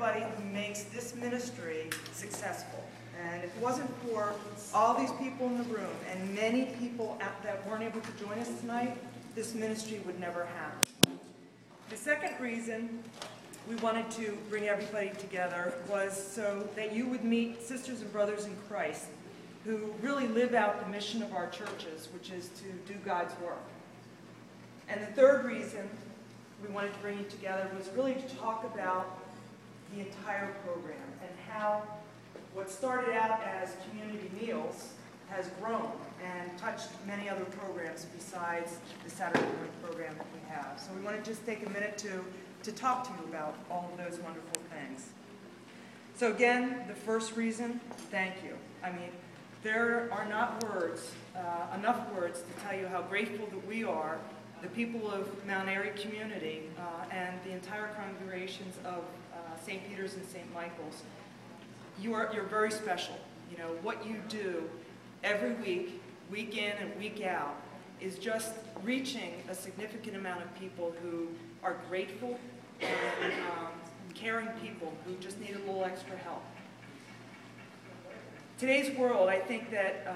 everybody who makes this ministry successful. And if it wasn't for all these people in the room and many people that weren't able to join us tonight, this ministry would never happen. The second reason we wanted to bring everybody together was so that you would meet sisters and brothers in Christ who really live out the mission of our churches, which is to do God's work. And the third reason we wanted to bring you together was really to talk about the entire program and how what started out as community meals has grown and touched many other programs besides the Saturday morning program that we have. So we want to just take a minute to talk to you about all of those wonderful things. So again, the first reason, thank you. I mean, there are not enough words to tell you how grateful that we are, the people of Mount Airy community and the entire congregations of St. Peter's and St. Michael's. You're very special. You know, what you do every week, week in and week out, is just reaching a significant amount of people who are grateful and caring people who just need a little extra help. Today's world, I think that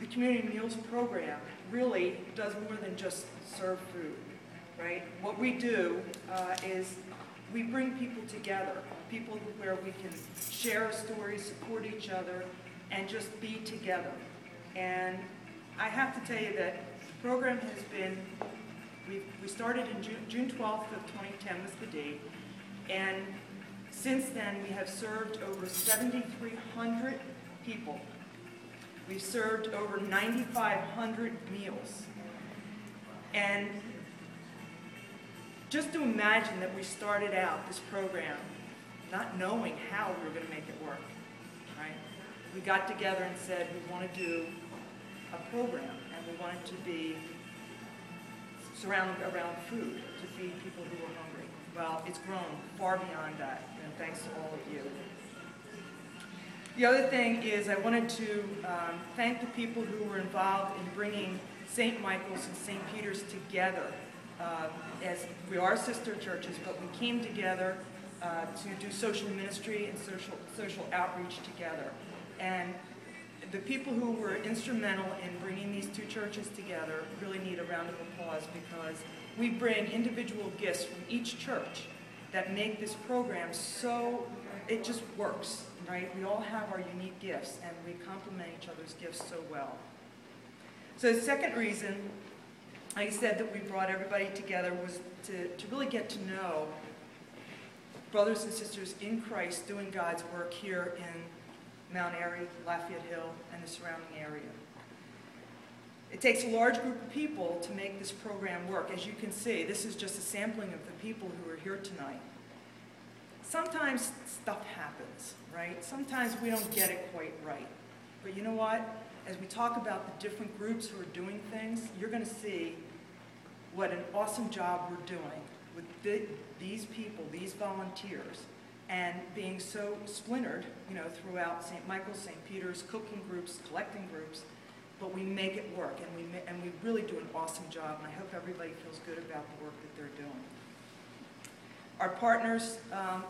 the Community Meals program really does more than just serve food, right? What we do is we bring people together, people where we can share stories, support each other, and just be together. And I have to tell you that the program has been, we started in June 12th of 2010 was the date, and since then we have served over 7,300 people. We've served over 9,500 meals. And just to imagine that we started out this program not knowing how we were going to make it work, right? We got together and said we want to do a program and we want it to be surrounded around food to feed people who are hungry. Well, it's grown far beyond that, and thanks to all of you. The other thing is I wanted to thank the people who were involved in bringing St. Michael's and St. Peter's together. As we are sister churches, but we came together to do social ministry and social outreach together. And the people who were instrumental in bringing these two churches together really need a round of applause because we bring individual gifts from each church that make this program so, it just works, right? We all have our unique gifts and we complement each other's gifts so well. So the second reason I said that we brought everybody together was to really get to know brothers and sisters in Christ doing God's work here in Mount Airy, Lafayette Hill, and the surrounding area. It takes a large group of people to make this program work. As you can see, this is just a sampling of the people who are here tonight. Sometimes stuff happens, right? Sometimes we don't get it quite right. But you know what? As we talk about the different groups who are doing things, you're going to see what an awesome job we're doing with these people, these volunteers, and being so splintered, you know, throughout St. Michael's, St. Peter's, cooking groups, collecting groups, but we make it work, and we really do an awesome job, and I hope everybody feels good about the work that they're doing. Our partners,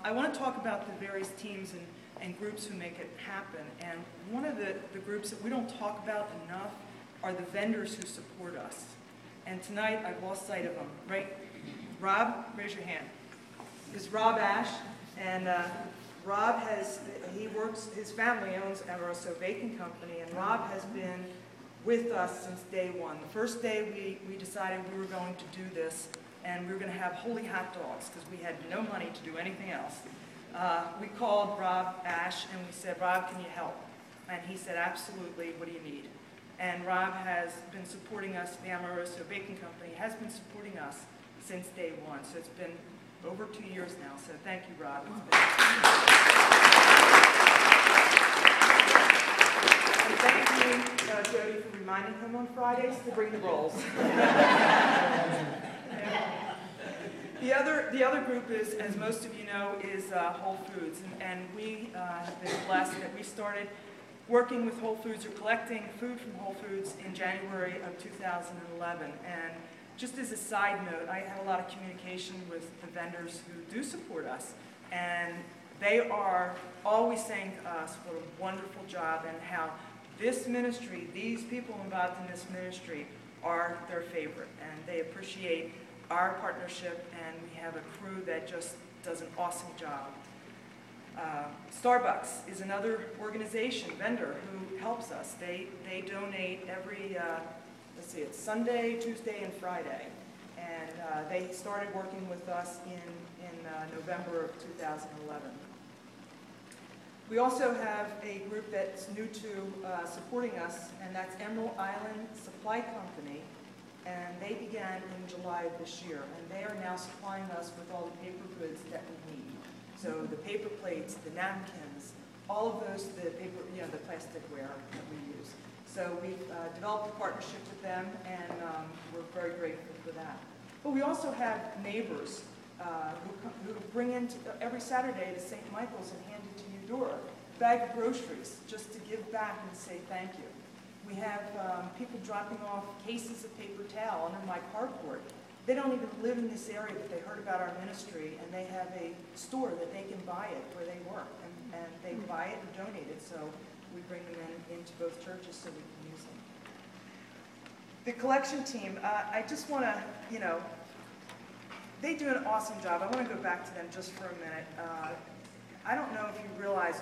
I want to talk about the various teams and groups who make it happen, and one of the groups that we don't talk about enough are the vendors who support us. And tonight, I've lost sight of them, right? Rob, raise your hand. This is Rob Ash, and Rob his family owns Amoroso Baking Company, and Rob has been with us since day one. The first day we decided we were going to do this, and we were going to have holy hot dogs, because we had no money to do anything else. We called Rob Ash, and we said, Rob, can you help? And he said, absolutely, what do you need? And Rob has been supporting us, the Amoroso Baking Company has been supporting us since day one. So it's been over 2 years now. So thank you, Rob. And thank you, Jody, for reminding him on Fridays to bring the rolls. The other group is, as most of you know, is Whole Foods. And we have been blessed that we started working with Whole Foods or collecting food from Whole Foods in January of 2011. And just as a side note, I have a lot of communication with the vendors who do support us. And they are always saying to us what a wonderful job and how this ministry, these people involved in this ministry are their favorite. And they appreciate our partnership, and we have a crew that just does an awesome job. Starbucks is another organization, vendor, who helps us. They donate every, let's see, it's Sunday, Tuesday, and Friday. And they started working with us in November of 2011. We also have a group that's new to supporting us, and that's Emerald Island Supply Company. And they began in July of this year, and they are now supplying us with all the paper goods that we need. So the paper plates, the napkins, all of those, the paper, the plasticware that we use. So we've developed a partnership with them, and we're very grateful for that. But we also have neighbors who bring in every Saturday to St. Michael's and hand it to your door, a bag of groceries, just to give back and say thank you. We have people dropping off cases of paper towel under my carport. They don't even live in this area, but they heard about our ministry, and they have a store that they can buy it where they work, and they buy it and donate it, so we bring them into both churches so we can use them. The collection team, I just want to, they do an awesome job. I want to go back to them just for a minute. I don't know if you realize